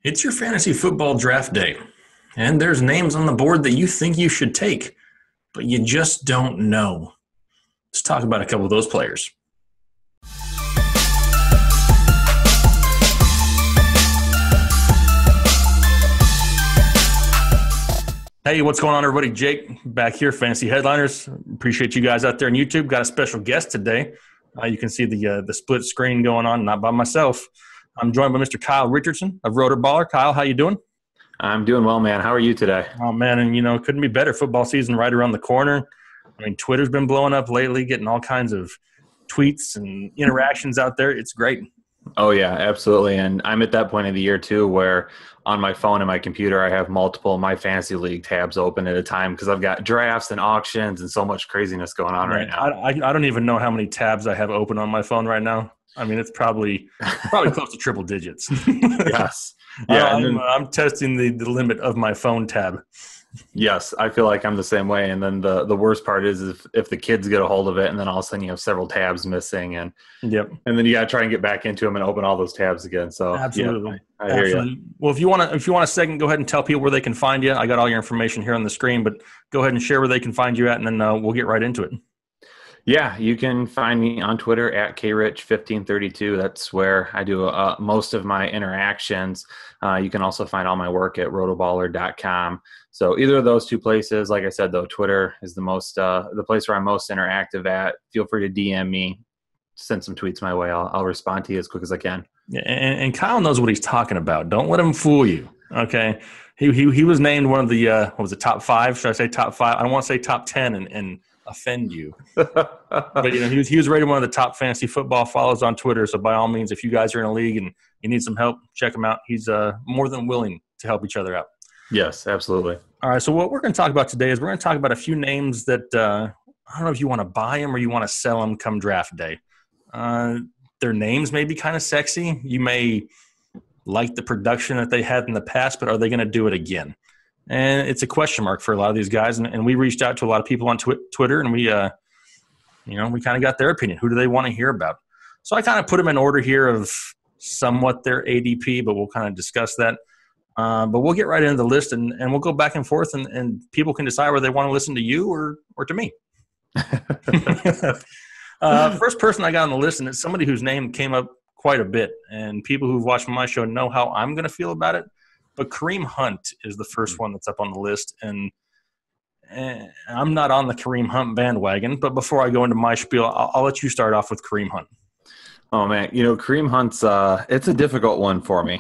It's your fantasy football draft day, and there's names on the board that you think you should take, but you just don't know. Let's talk about a couple of those players. Hey, what's going on, everybody? Jake back here, Fantasy Headliners. Appreciate you guys out there on YouTube. Got a special guest today. You can see the split screen going on, not by myself. I'm joined by Mr. Kyle Richardson of RotoBaller. Kyle, how you doing? I'm doing well, man. How are you today? Oh, man, and it couldn't be better. Football season right around the corner. I mean, Twitter's been blowing up lately, getting all kinds of tweets and interactions out there. It's great. Oh, yeah, absolutely. And I'm at that point of the year, too, where on my phone and my computer, I have multiple My Fantasy League tabs open at a time because I've got drafts and auctions and so much craziness going on right now. I don't even know how many tabs I have open on my phone right now. I mean, it's probably close to triple digits. Yes. Yeah, I'm testing the limit of my phone tab. Yes, I feel like I'm the same way. And then the worst part is if the kids get a hold of it, and then all of a sudden you have several tabs missing, and then you got to try and get back into them and open all those tabs again. So absolutely, yeah, I hear you. Well, if you want a second, go ahead and tell people where they can find you. I got all your information here on the screen, but go ahead and share where they can find you at, and then we'll get right into it. Yeah, you can find me on Twitter at krich1532. That's where I do most of my interactions. You can also find all my work at rotoballer.com. So either of those two places, like I said, though, Twitter is the place where I'm most interactive at. Feel free to DM me, send some tweets my way. I'll respond to you as quick as I can. Yeah, and Kyle knows what he's talking about. Don't let him fool you. Okay, he was named one of the what was it, top 5? Should I say top 5? I don't want to say top 10 and offend you. But he was rated one of the top fantasy football follows on Twitter. So by all means, if you guys are in a league and you need some help, check him out. He's more than willing to help each other out. Yes, absolutely. All right, so what we're going to talk about today is we're going to talk about a few names that I don't know if you want to buy them or you want to sell them come draft day. Their names may be kind of sexy. You may like the production that they had in the past, but are they going to do it again? And it's a question mark for a lot of these guys. And we reached out to a lot of people on Twitter, and we kind of got their opinion. Who do they want to hear about? So I kind of put them in order here of somewhat their ADP, but we'll kind of discuss that. But we'll get right into the list, and we'll go back and forth, and people can decide whether they want to listen to you or to me. First person I got on the list, and it's somebody whose name came up quite a bit, and people who've watched my show know how I'm going to feel about it. But Kareem Hunt is the first one that's up on the list, and I'm not on the Kareem Hunt bandwagon. But before I go into my spiel, I'll let you start off with Kareem Hunt. Oh man, Kareem Hunt's it's a difficult one for me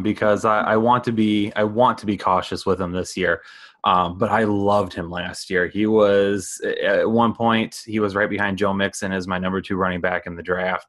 because I want to be cautious with him this year. But I loved him last year. He was at one point he was right behind Joe Mixon as my number 2 running back in the draft.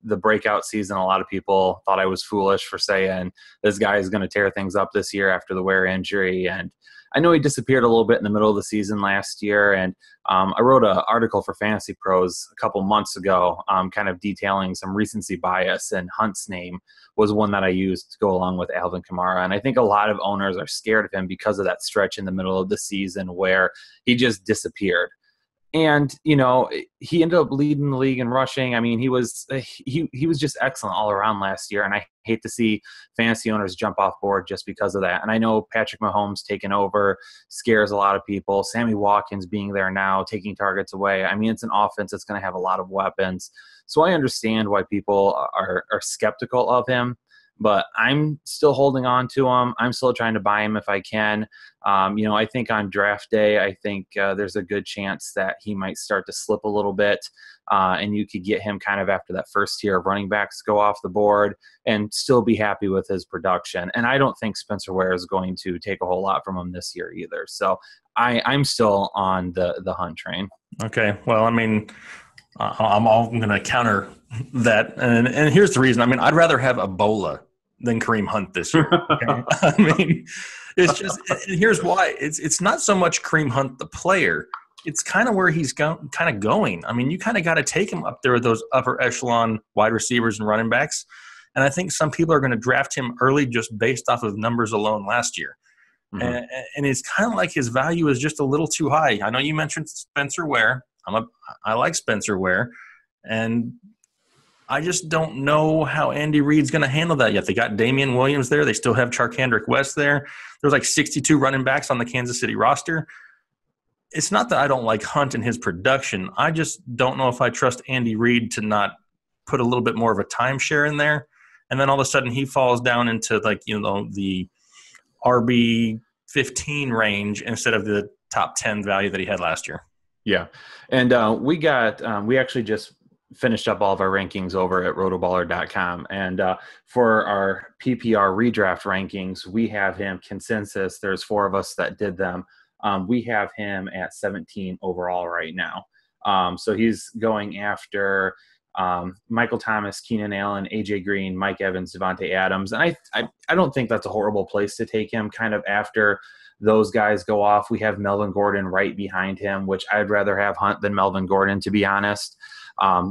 The breakout season, a lot of people thought I was foolish for saying this guy is going to tear things up this year after the wear injury. And I know he disappeared a little bit in the middle of the season last year. And I wrote an article for Fantasy Pros a couple months ago, kind of detailing some recency bias, and Hunt's name was one that I used to go along with Alvin Kamara. And I think a lot of owners are scared of him because of that stretch in the middle of the season where he just disappeared. And, he ended up leading the league in rushing. I mean, he was just excellent all around last year. And I hate to see fantasy owners jump off board just because of that. And I know Patrick Mahomes taking over scares a lot of people. Sammy Watkins being there now, taking targets away. I mean, it's an offense that's going to have a lot of weapons. So I understand why people are skeptical of him. But I'm still holding on to him. I'm still trying to buy him if I can. I think on draft day, there's a good chance that he might start to slip a little bit. And you could get him kind of after that first tier of running backs go off the board and still be happy with his production. And I don't think Spencer Ware is going to take a whole lot from him this year either. So I'm still on the Hunt train. Okay. Well, I mean, I'm going to counter that. And here's the reason. I mean, I'd rather have Ebola than Kareem Hunt this year. Okay? I mean, it's just – here's why. It's not so much Kareem Hunt, the player. It's kind of where he's kind of going. I mean, you kind of got to take him up there with those upper echelon wide receivers and running backs. And I think some people are going to draft him early just based off of numbers alone last year. Mm-hmm. And it's kind of like his value is just a little too high. I know you mentioned Spencer Ware. I like Spencer Ware. And I just don't know how Andy Reid's going to handle that yet. They got Damian Williams there. They still have Charkandrick West there. There's like 62 running backs on the Kansas City roster. It's not that I don't like Hunt and his production. I just don't know if I trust Andy Reid to not put a little bit more of a timeshare in there. And then all of a sudden he falls down into the RB 15 range instead of the top 10 value that he had last year. Yeah. And we actually just finished up all of our rankings over at rotoballer.com. And for our PPR redraft rankings, we have him consensus. There's 4 of us that did them. We have him at 17 overall right now. So he's going after Michael Thomas, Keenan Allen, AJ Green, Mike Evans, Devontae Adams. And I don't think that's a horrible place to take him kind of after those guys go off. We have Melvin Gordon right behind him, which I'd rather have Hunt than Melvin Gordon, to be honest.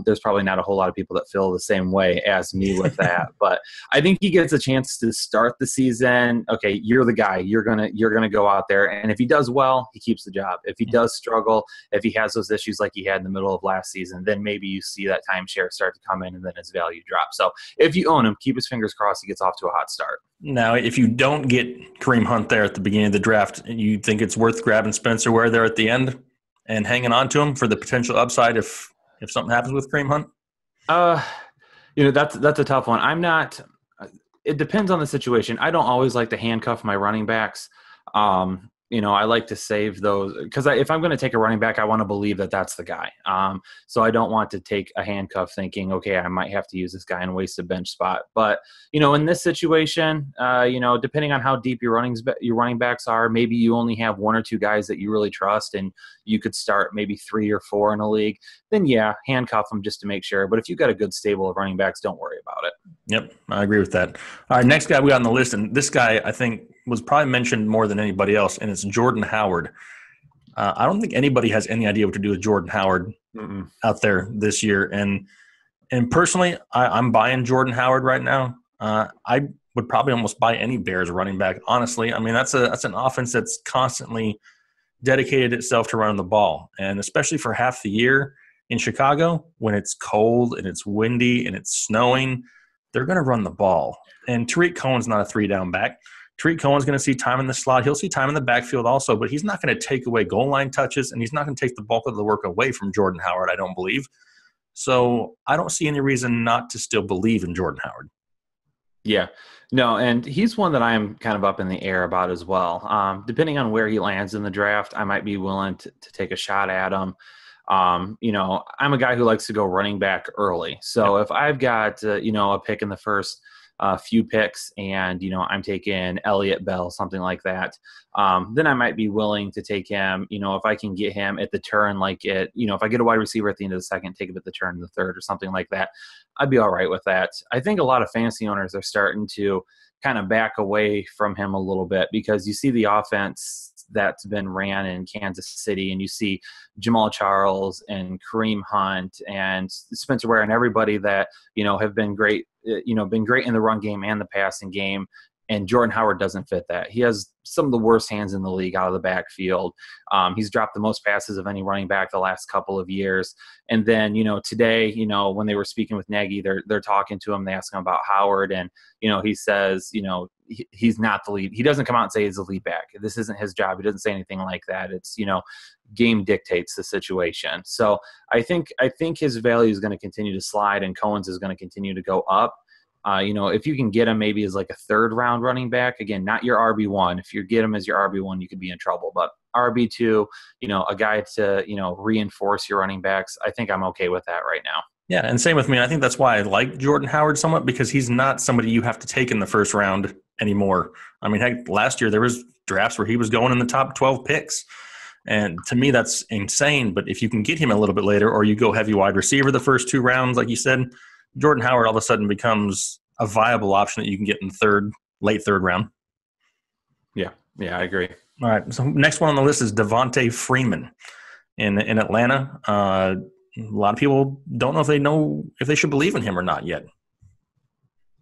There's probably not a whole lot of people that feel the same way as me with that, but I think he gets a chance to start the season. Okay, you're the guy. You're gonna go out there, and if he does well, he keeps the job. If he does struggle, if he has those issues like he had in the middle of last season, then maybe you see that timeshare start to come in, and then his value drops. So if you own him, keep his fingers crossed he gets off to a hot start. Now, if you don't get Kareem Hunt there at the beginning of the draft, you think it's worth grabbing Spencer Ware there at the end and hanging on to him for the potential upside if something happens with Kareem Hunt? That's a tough one. I'm not – it depends on the situation. I don't always like to handcuff my running backs. I like to save those because if I'm going to take a running back, I want to believe that that's the guy. So I don't want to take a handcuff thinking, okay, I might have to use this guy and waste a bench spot. But, in this situation, depending on how deep your running backs are, maybe you only have 1 or 2 guys that you really trust and you could start maybe 3 or 4 in a league, then yeah, handcuff them just to make sure. But if you've got a good stable of running backs, don't worry about it. Yep, I agree with that. All right, next guy we got on the list, and this guy I think was probably mentioned more than anybody else, and it's Jordan Howard. I don't think anybody has any idea what to do with Jordan Howard out there this year. And personally, I'm buying Jordan Howard right now. I would probably almost buy any Bears running back, honestly. I mean, that's an offense that's constantly dedicated itself to running the ball, and especially for half the year in Chicago when it's cold and it's windy and it's snowing, they're going to run the ball. And Tariq Cohen's not a 3-down back. Tariq Cohen's going to see time in the slot. He'll see time in the backfield also, but he's not going to take away goal line touches, and he's not going to take the bulk of the work away from Jordan Howard, I don't believe. So I don't see any reason not to still believe in Jordan Howard. Yeah. No, and he's one that I'm kind of up in the air about as well. Depending on where he lands in the draft, I might be willing to take a shot at him. I'm a guy who likes to go running back early. So if I've got, a pick in the first few picks and, I'm taking Elliott Bell, something like that, then I might be willing to take him, if I can get him at the turn, if I get a wide receiver at the end of the second, take him at the turn in the third or something like that, I'd be all right with that. I think a lot of fantasy owners are starting to kind of back away from him a little bit because you see the offense that's been ran in Kansas City, and you see Jamal Charles and Kareem Hunt and Spencer Ware and everybody that, have been great, been great in the run game and the passing game. And Jordan Howard doesn't fit that. He has some of the worst hands in the league out of the backfield. He's dropped the most passes of any running back the last couple of years. And then, today, when they were speaking with Nagy, they're talking to him. They ask him about Howard, and, he says, he's not the lead. He doesn't come out and say he's the lead back. This isn't his job. He doesn't say anything like that. It's, game dictates the situation. So I think his value is going to continue to slide, and Cohen's is going to continue to go up. If you can get him maybe as like a 3rd round running back, again, not your RB1. If you get him as your RB1, you could be in trouble. But RB2, a guy to, reinforce your running backs, I think I'm okay with that right now. Yeah, and same with me. I think that's why I like Jordan Howard somewhat, because he's not somebody you have to take in the first round anymore. I mean, heck, last year there was drafts where he was going in the top 12 picks. And to me, that's insane. But if you can get him a little bit later, or you go heavy wide receiver the first 2 rounds, like you said, Jordan Howard all of a sudden becomes a viable option that you can get in late third round. Yeah, I agree. All right, so next one on the list is Devonta Freeman in Atlanta. A lot of people don't know if they should believe in him or not yet.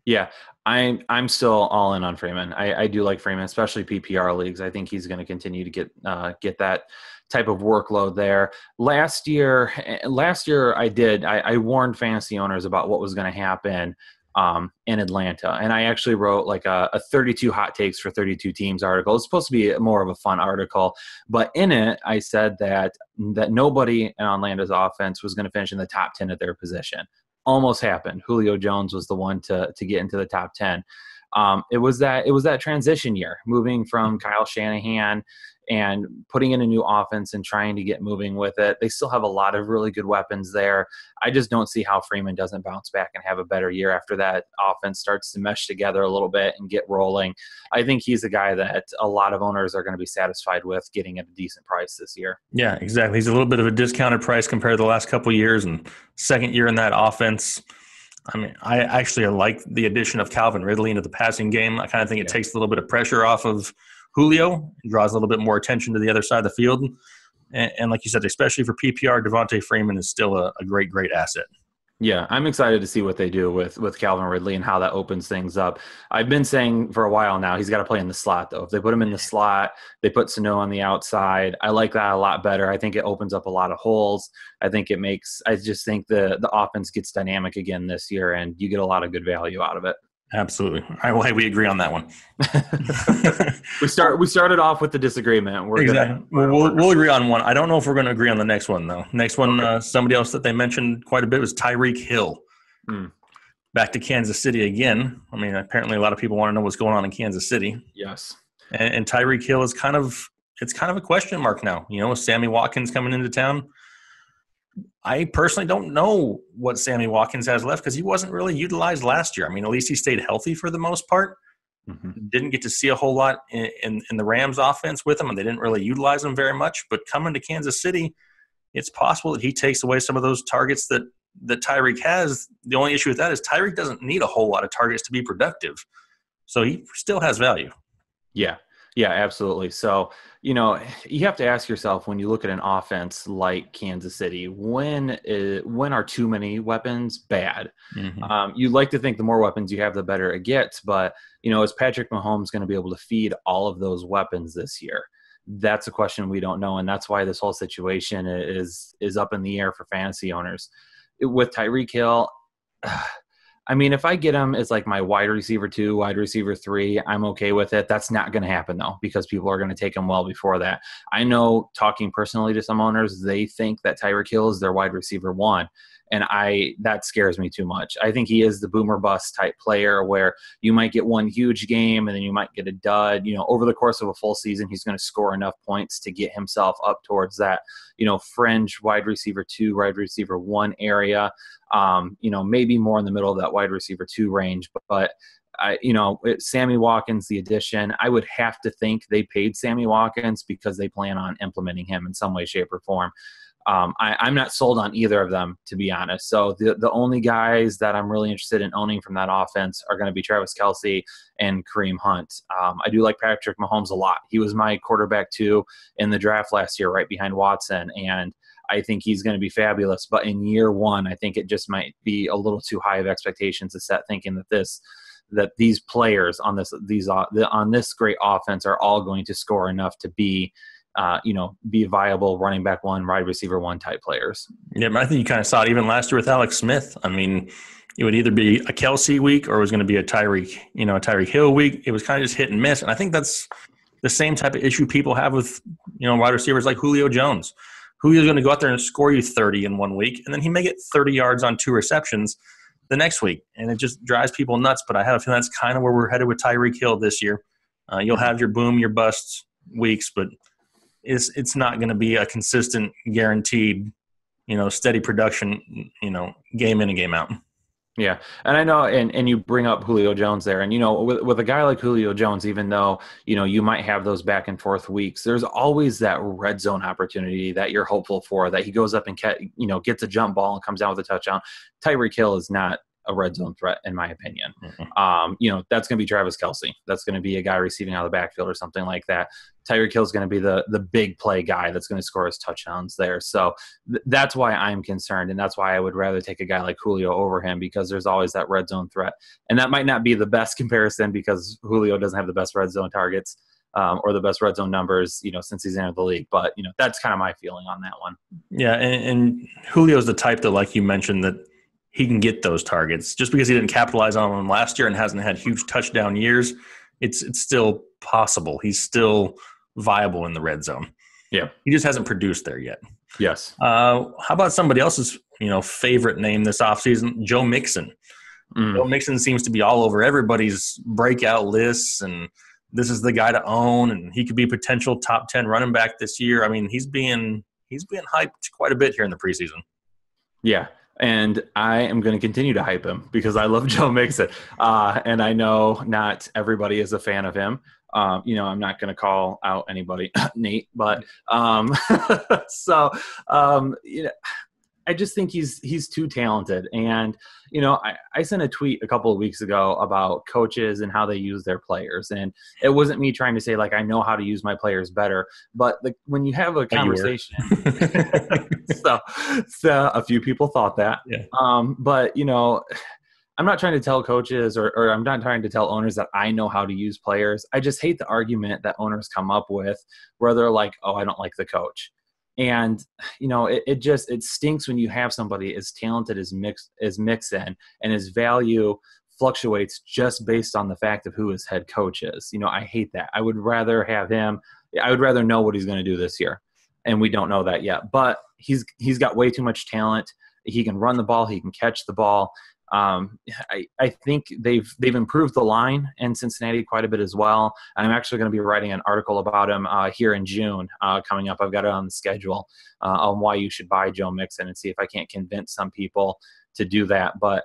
Yeah, I'm still all in on Freeman. I do like Freeman, especially PPR leagues. I think he's going to continue to get that type of workload there. Last year I warned fantasy owners about what was going to happen in Atlanta, and I actually wrote like a 32 hot takes for 32 teams article. It's supposed to be more of a fun article, but in it I said that nobody in Atlanta's offense was going to finish in the top 10 at their position. Almost happened. Julio Jones was the one to get into the top 10. It was that transition year, moving from Kyle Shanahan and putting in a new offense and trying to get moving with it. They still have a lot of really good weapons there. I just don't see how Freeman doesn't bounce back and have a better year after that offense starts to mesh together a little bit and get rolling. I think he's a guy that a lot of owners are going to be satisfied with getting at a decent price this year. Yeah, exactly. He's a little bit of a discounted price compared to the last couple of years, and second year in that offense. I mean, I actually like the addition of Calvin Ridley into the passing game. I kind of think it takes a little bit of pressure off of Julio, draws a little bit more attention to the other side of the field. And like you said, especially for PPR, Devonta Freeman is still a great, great asset. Yeah, I'm excited to see what they do with Calvin Ridley and how that opens things up. I've been saying for a while now, he's got to play in the slot, though. If they put him in the slot, they put Sano on the outside. I like that a lot better. I think it opens up a lot of holes. I just think the offense gets dynamic again this year, and you get a lot of good value out of it. Absolutely. All right, well, hey, we agree on that one. We started off with the disagreement. We'll agree on one. I don't know if we're going to agree on the next one, though. Next one, somebody else that they mentioned quite a bit was Tyreke Hill. Back to Kansas City again. I mean, apparently a lot of people want to know what's going on in Kansas City. Yes. And Tyreke Hill is kind of a question mark now. You know, with Sammy Watkins coming into town. I personally don't know what Sammy Watkins has left because he wasn't really utilized last year. I mean, at least he stayed healthy for the most part. Didn't get to see a whole lot in the Rams offense with him, and they didn't really utilize him very much. But coming to Kansas City, it's possible that he takes away some of those targets that Tyreke has. The only issue with that is Tyreke doesn't need a whole lot of targets to be productive. So he still has value. Yeah, absolutely. So, you know, you have to ask yourself when you look at an offense like Kansas City, when are too many weapons bad? You'd like to think the more weapons you have, the better it gets. But, you know, is Patrick Mahomes going to be able to feed all of those weapons this year? That's a question we don't know. And that's why this whole situation is up in the air for fantasy owners. With Tyreke Hill, I mean, if I get him as like my wide receiver 2, wide receiver 3, I'm okay with it. That's not going to happen, though, because people are going to take him well before that. I know, talking personally to some owners, they think that Tyreke Hill is their wide receiver 1. And that scares me too much. I think he is the boomer bust type player where you might get one huge game and then you might get a dud. You know, over the course of a full season, he's going to score enough points to get himself up towards that, you know, fringe wide receiver 2, wide receiver 1 area. You know, maybe more in the middle of that wide receiver 2 range. But Sammy Watkins, the addition, I would have to think they paid Sammy Watkins because they plan on implementing him in some way, shape, or form. I'm not sold on either of them, to be honest. So the only guys that I'm really interested in owning from that offense are going to be Travis Kelce and Kareem Hunt. I do like Patrick Mahomes a lot. He was my quarterback 2 in the draft last year, right behind Watson, and I think he's going to be fabulous. But in year 1, I think it just might be a little too high of expectations to set thinking that these players on this great offense are all going to score enough to be viable running back 1, wide receiver 1 type players. Yeah, but I think you kind of saw it even last year with Alex Smith. I mean, it would either be a Kelce week or it was going to be a Tyreke Hill week. It was kind of just hit and miss. And I think that's the same type of issue people have with, wide receivers like Julio Jones. Julio's going to go out there and score you 30 in 1 week, and then he may get 30 yards on 2 receptions the next week. And it just drives people nuts. But I have a feeling that's kind of where we're headed with Tyreke Hill this year. You'll have your boom, your bust weeks, but it's not going to be a consistent, guaranteed, steady production, game in and game out. Yeah. And I know, and you bring up Julio Jones there, and, with a guy like Julio Jones, even though, you might have those back and forth weeks, there's always that red zone opportunity that you're hopeful for, that he goes up and, gets a jump ball and comes down with a touchdown. Tyreke Hill is not a red zone threat, in my opinion. Mm-hmm. That's going to be Travis Kelce. That's going to be a guy receiving out of the backfield or something like that. Tyreke Hill is going to be the big play guy that's going to score his touchdowns there. So that's why I'm concerned, and that's why I would rather take a guy like Julio over him, because there's always that red zone threat. And that might not be the best comparison because Julio doesn't have the best red zone targets or the best red zone numbers, since he's entered the league. But, that's kind of my feeling on that one. Yeah, and Julio's the type that, like you mentioned, that he can get those targets. Just because he didn't capitalize on them last year and hasn't had huge touchdown years, it's still possible. He's still viable in the red zone. Yeah. He just hasn't produced there yet. Yes. How about somebody else's, favorite name this offseason, Joe Mixon? Joe Mixon seems to be all over everybody's breakout lists, and this is the guy to own, and he could be a potential top 10 running back this year. I mean, he's being hyped quite a bit here in the preseason. Yeah. And I am going to continue to hype him because I love Joe Mixon. And I know not everybody is a fan of him. I'm not going to call out anybody, Nate, but I just think he's too talented. And, I sent a tweet a couple of weeks ago about coaches and how they use their players. And it wasn't me trying to say, like, I know how to use my players better. But when you have a conversation, so a few people thought that. Yeah. But, I'm not trying to tell coaches or I'm not trying to tell owners that I know how to use players. I just hate the argument that owners come up with where they're like, oh, I don't like the coach. And, it stinks when you have somebody as talented as Mixon and his value fluctuates just based on the fact of who his head coach is. I hate that. I would rather have him. I would rather know what he's going to do this year. And we don't know that yet. But he's got way too much talent. He can run the ball. He can catch the ball. I think they've improved the line in Cincinnati quite a bit as well. And I'm actually going to be writing an article about him here in June coming up. I've got it on the schedule on why you should buy Joe Mixon and see if I can't convince some people to do that. But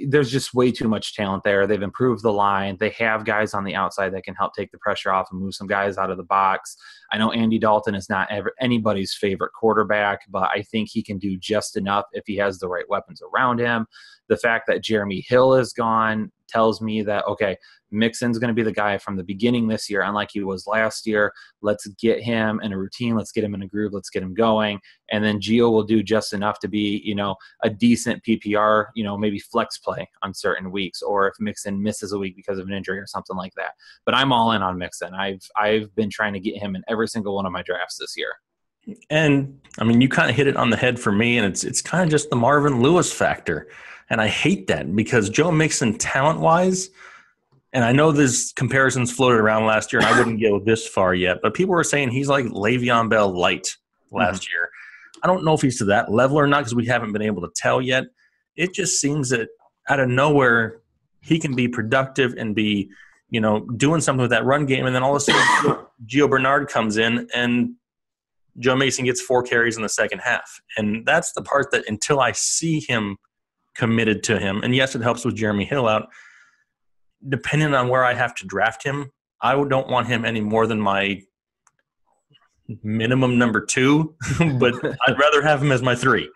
there's just way too much talent there. They've improved the line. They have guys on the outside that can help take the pressure off and move some guys out of the box. I know Andy Dalton is not anybody's favorite quarterback, but I think he can do just enough if he has the right weapons around him. The fact that Jeremy Hill is gone tells me that, okay, Mixon's going to be the guy from the beginning this year, unlike he was last year. Let's get him in a routine. Let's get him in a groove. Let's get him going. And then Gio will do just enough to be, a decent PPR, maybe flex play on certain weeks, or if Mixon misses a week because of an injury or something like that. But I'm all in on Mixon. I've been trying to get him in every single one of my drafts this year. And, I mean, you kind of hit it on the head for me, and it's kind of just the Marvin Lewis factor. And I hate that because Joe Mixon, talent-wise, and I know there's comparisons floated around last year, and I wouldn't go this far yet, but people were saying he's like Le'Veon Bell light last year. I don't know if he's to that level or not because we haven't been able to tell yet. It just seems that out of nowhere he can be productive and be, doing something with that run game, and then all of a sudden Gio Bernard comes in and Joe Mixon gets 4 carries in the second half. And that's the part that until I see him committed to him, and yes, it helps with Jeremy Hill out, depending on where I have to draft him, I don't want him any more than my minimum number 2, but I'd rather have him as my 3.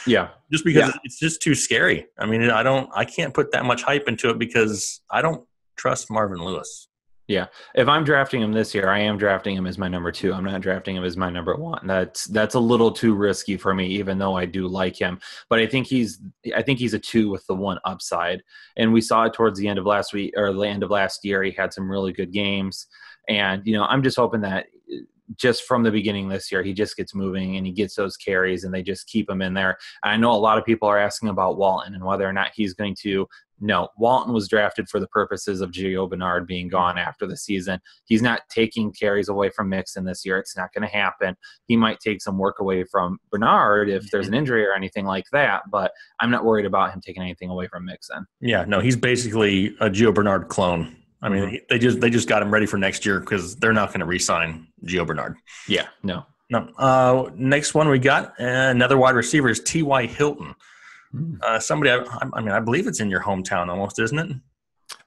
Yeah. Just because it's just too scary. I mean, I can't put that much hype into it because I don't trust Marvin Lewis. Yeah. If I'm drafting him this year, I am drafting him as my number 2. I'm not drafting him as my number 1. That's a little too risky for me, even though I do like him. But I think he's a 2 with the 1 upside. And we saw it towards the end of last week or the end of last year. He had some really good games. And, I'm just hoping that just from the beginning this year, he just gets moving and he gets those carries and they just keep him in there. And I know a lot of people are asking about Walton and whether or not he's going to. No, Walton was drafted for the purposes of Gio Bernard being gone after the season. He's not taking carries away from Mixon this year. It's not going to happen. He might take some work away from Bernard if there's an injury or anything like that, but I'm not worried about him taking anything away from Mixon. Yeah, no, he's basically a Gio Bernard clone. I mean, they just got him ready for next year because they're not going to re-sign Gio Bernard. Yeah, no. Next one we got, another wide receiver is T.Y. Hilton. Somebody, I believe it's in your hometown almost, isn't it?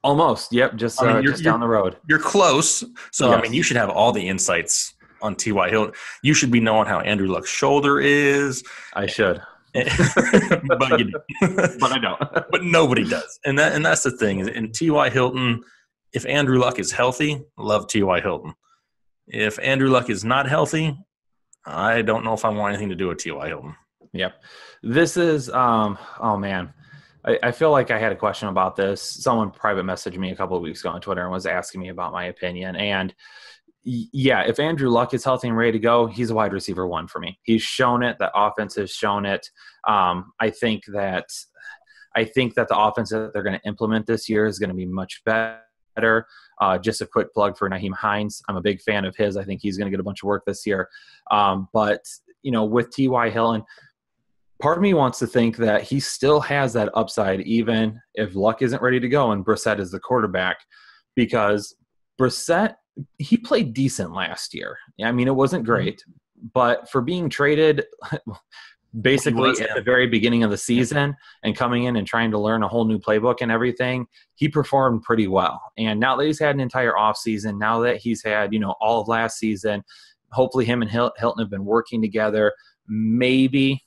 Almost, yep, just down the road. You're close. So, yes. I mean, you should have all the insights on T.Y. Hilton. You should be knowing how Andrew Luck's shoulder is. I should. But you do. But I don't. But nobody does. And that's the thing. And T.Y. Hilton, if Andrew Luck is healthy, love T.Y. Hilton. If Andrew Luck is not healthy, I don't know if I want anything to do with T.Y. Hilton. Yep. This is, oh man, I feel like I had a question about this. Someone private messaged me a couple of weeks ago on Twitter and was asking me about my opinion. And yeah, if Andrew Luck is healthy and ready to go, he's a wide receiver 1 for me. He's shown it. That offense has shown it. I think that the offense that they're going to implement this year is going to be much better. Just a quick plug for Nyheim Hines. I'm a big fan of his. I think he's going to get a bunch of work this year. But, with T.Y. Hilton, part of me wants to think that he still has that upside, even if Luck isn't ready to go and Brissett is the quarterback, because Brissett, he played decent last year. I mean, it wasn't great, but for being traded basically at the very beginning of the season and coming in and trying to learn a whole new playbook and everything, he performed pretty well. And now that he's had an entire offseason, now that he's had, all of last season, hopefully him and Hilton have been working together. Maybe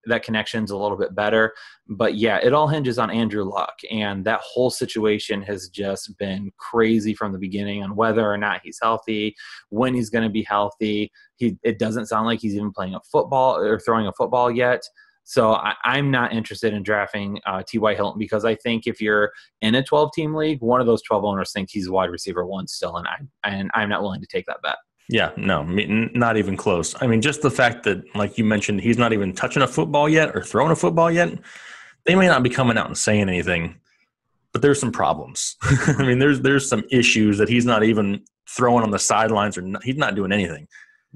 that connection's a little bit better. But yeah, it all hinges on Andrew Luck. And that whole situation has just been crazy from the beginning on whether or not he's healthy, when he's going to be healthy. It doesn't sound like he's even playing a football or throwing a football yet. So I'm not interested in drafting T.Y. Hilton, because I think if you're in a 12-team league, one of those 12 owners think he's wide receiver 1 still, and I'm not willing to take that bet. Yeah, no, not even close. I mean, just the fact that, like you mentioned, he's not even touching a football yet or throwing a football yet, they may not be coming out and saying anything, but there's some problems. I mean, there's some issues that he's not even throwing on the sidelines, or he's not doing anything.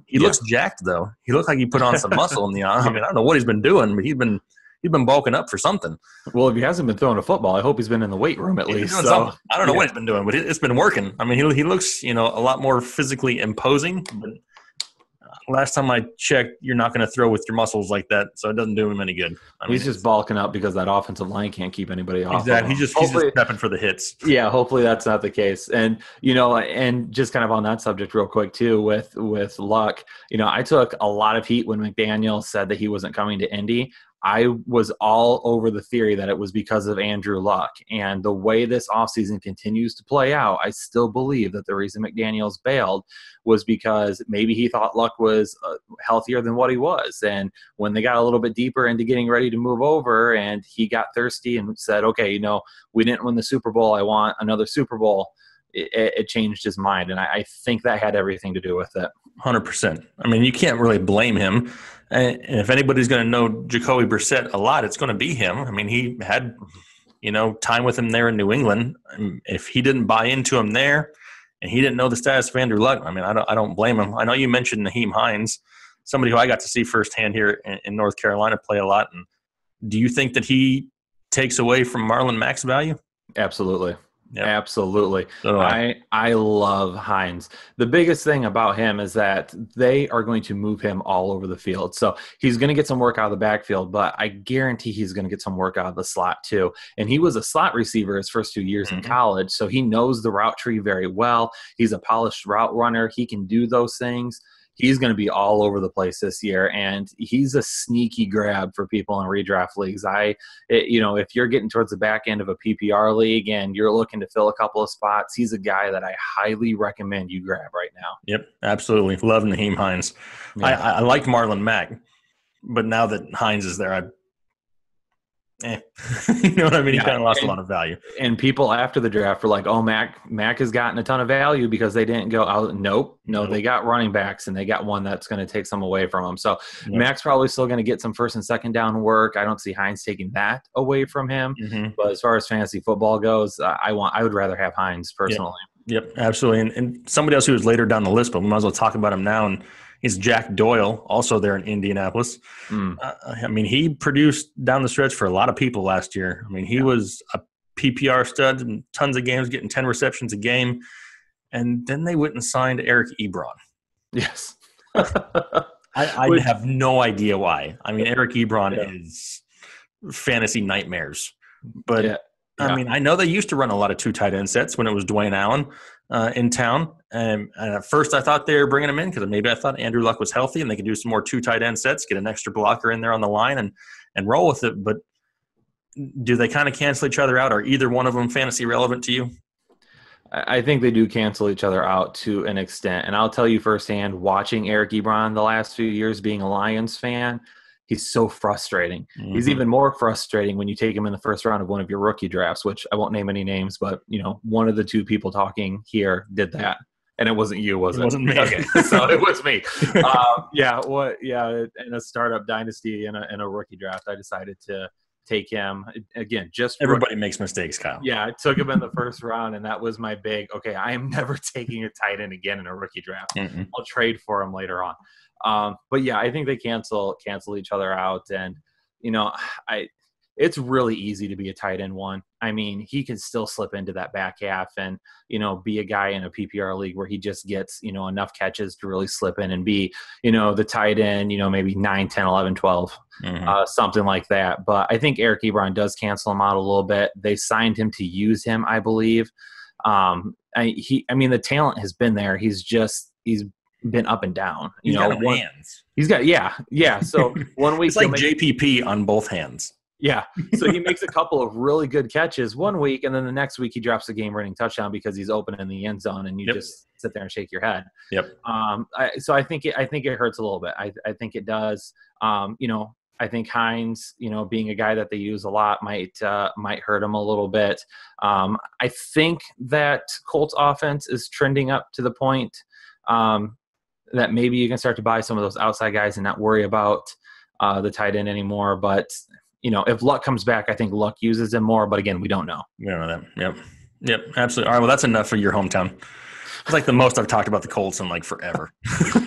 He looks jacked, though. He looks like he put on some muscle in the arm. I mean, I don't know what he's been doing, but he's been bulking up for something. Well, if he hasn't been throwing a football, I hope he's been in the weight room at least. So. I don't know what he's been doing, but it's been working. I mean, he looks, a lot more physically imposing. But last time I checked, you're not going to throw with your muscles like that, so it doesn't do him any good. He's just bulking up because that offensive line can't keep anybody off. Exactly. He's just prepping for the hits. Yeah, hopefully that's not the case. And and just kind of on that subject real quick too, with Luck, I took a lot of heat when McDaniel said that he wasn't coming to Indy. I was all over the theory that it was because of Andrew Luck. And the way this offseason continues to play out, I still believe that the reason McDaniels bailed was because maybe he thought Luck was healthier than what he was. And when they got a little bit deeper into getting ready to move over, and he got thirsty and said, okay, we didn't win the Super Bowl, I want another Super Bowl, it changed his mind. And I think that had everything to do with it. 100%. I mean, you can't really blame him. And if anybody's going to know Jacoby Brissett a lot, it's going to be him. I mean, he had, time with him there in New England. If he didn't buy into him there and he didn't know the status of Andrew Luck, I mean, I don't blame him. I know you mentioned Nyheim Hines, somebody who I got to see firsthand here in North Carolina play a lot. And do you think that he takes away from Marlon Mack's value? Absolutely. Yep. Absolutely. So I love Hines. The biggest thing about him is that they are going to move him all over the field. So he's going to get some work out of the backfield, but I guarantee he's going to get some work out of the slot too. And he was a slot receiver his first 2 years in college, so he knows the route tree very well. He's a polished route runner. He can do those things. He's going to be all over the place this year, and he's a sneaky grab for people in redraft leagues. If you're getting towards the back end of a PPR league and you're looking to fill a couple of spots, he's a guy that I highly recommend you grab right now. Yep, absolutely. Love Nyheim Hines. Yeah. I liked Marlon Mack, but now that Hines is there, you know what I mean? He kind of lost a lot of value. And people after the draft were like, oh, Mac has gotten a ton of value because they didn't go out. Nope. They got running backs, and they got one that's going to take some away from him. So Mac's probably still going to get some first and second down work. I don't see Hines taking that away from him. But as far as fantasy football goes, I would rather have Hines personally. Yep, absolutely. And somebody else who was later down the list, but we might as well talk about him now. And he's Jack Doyle, also there in Indianapolis. I mean, he produced down the stretch for a lot of people last year. I mean, he was a PPR stud in tons of games, getting 10 receptions a game. And then they went and signed Eric Ebron. Yes. I have no idea why. I mean, Eric Ebron is fantasy nightmares. But I mean, I know they used to run a lot of 2 tight end sets when it was Dwayne Allen in town. And at first I thought they were bringing him in because maybe I thought Andrew Luck was healthy and they could do some more 2 tight end sets, get an extra blocker in there on the line and roll with it. But do they kind of cancel each other out? Are either one of them fantasy relevant to you? I think they do cancel each other out to an extent. And I'll tell you firsthand, watching Eric Ebron the last few years, being a Lions fan, he's so frustrating. Mm-hmm. He's even more frustrating when you take him in the first round of one of your rookie drafts, which I won't name any names, but, one of the 2 people talking here did that. And it wasn't you, was it? It wasn't me. Okay, so it was me. In a startup dynasty in a rookie draft, I decided to take him again. Just everybody makes mistakes, Kyle. Yeah, I took him in the first round, and that was my big. Okay, I am never taking a tight end again in a rookie draft. Mm-hmm. I'll trade for him later on. But yeah, I think they cancel each other out, and it's really easy to be a tight end one. I mean, he can still slip into that back half and, be a guy in a PPR league where he just gets, enough catches to really slip in and be, the tight end, maybe 9, 10, 11, 12, something like that. But I think Eric Ebron does cancel him out a little bit. They signed him to use him, I believe. The talent has been there. He's been up and down. He's got hands. He's got, yeah. So one week. It's like JPP on both hands. Yeah. So he makes a couple of really good catches one week, and then the next week he drops a game-winning touchdown because he's open in the end zone, and you just sit there and shake your head. Yep. So I think it hurts a little bit. I think it does. I think Hines, being a guy that they use a lot might hurt him a little bit. I think that Colts offense is trending up to the point that maybe you can start to buy some of those outside guys and not worry about the tight end anymore. But if Luck comes back, I think Luck uses him more. But again, we don't know. We don't know that. Yep, absolutely. All right, well, that's enough for your hometown. It's like the most I've talked about the Colts in like forever.